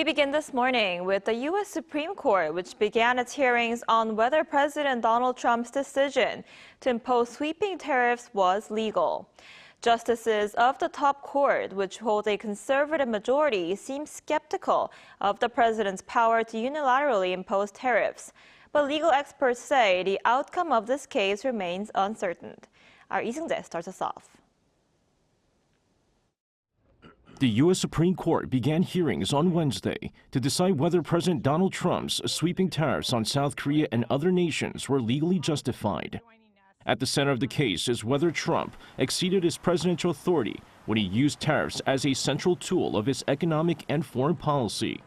We begin this morning with the U.S. Supreme Court, which began its hearings on whether President Donald Trump's decision to impose sweeping tariffs was legal. Justices of the top court, which hold a conservative majority, seem skeptical of the president's power to unilaterally impose tariffs. But legal experts say the outcome of this case remains uncertain. Our Seung-jae starts us off. The U.S. Supreme Court began hearings on Wednesday to decide whether President Donald Trump's sweeping tariffs on South Korea and other nations were legally justified. At the center of the case is whether Trump exceeded his presidential authority when he used tariffs as a central tool of his economic and foreign policy.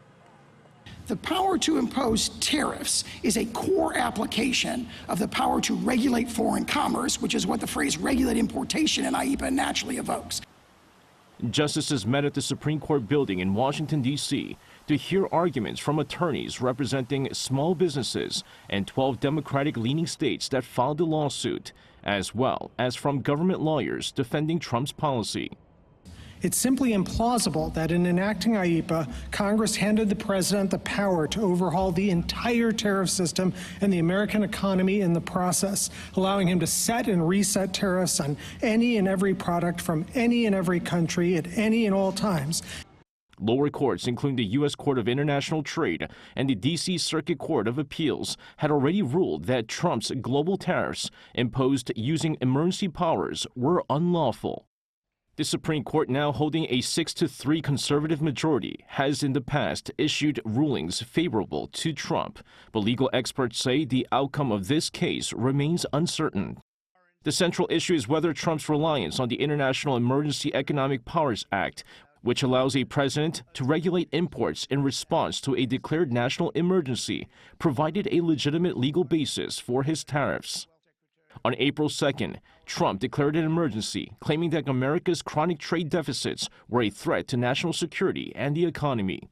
The power to impose tariffs is a core application of the power to regulate foreign commerce, which is what the phrase regulate importation in IEEPA naturally evokes. Justices met at the Supreme Court building in Washington, D.C. to hear arguments from attorneys representing small businesses and 12 Democratic-leaning states that filed the lawsuit, as well as from government lawyers defending Trump's policy. It's simply implausible that in enacting IEEPA, Congress handed the president the power to overhaul the entire tariff system and the American economy in the process, allowing him to set and reset tariffs on any and every product from any and every country at any and all times. Lower courts, including the U.S. Court of International Trade and the D.C. Circuit Court of Appeals, had already ruled that Trump's global tariffs imposed using emergency powers were unlawful. The Supreme Court, now holding a 6-3 conservative majority, has in the past issued rulings favorable to Trump, but legal experts say the outcome of this case remains uncertain. The central issue is whether Trump's reliance on the International Emergency Economic Powers Act, which allows a president to regulate imports in response to a declared national emergency, provided a legitimate legal basis for his tariffs. On April 2nd, Trump declared an emergency, claiming that America's chronic trade deficits were a threat to national security and the economy.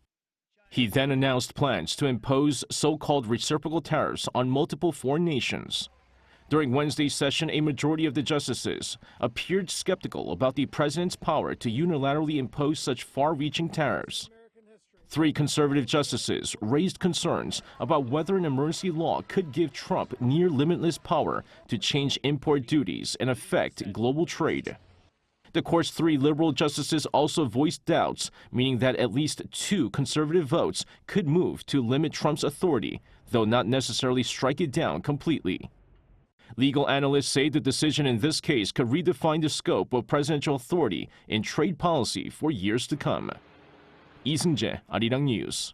He then announced plans to impose so-called reciprocal tariffs on multiple foreign nations. During Wednesday's session, a majority of the justices appeared skeptical about the president's power to unilaterally impose such far-reaching tariffs. 3 conservative justices raised concerns about whether an emergency law could give Trump near limitless power to change import duties and affect global trade. The court's 3 liberal justices also voiced doubts, meaning that at least 2 conservative votes could move to limit Trump's authority, though not necessarily strike it down completely. Legal analysts say the decision in this case could redefine the scope of presidential authority in trade policy for years to come. Seung-jae, ArirangNews.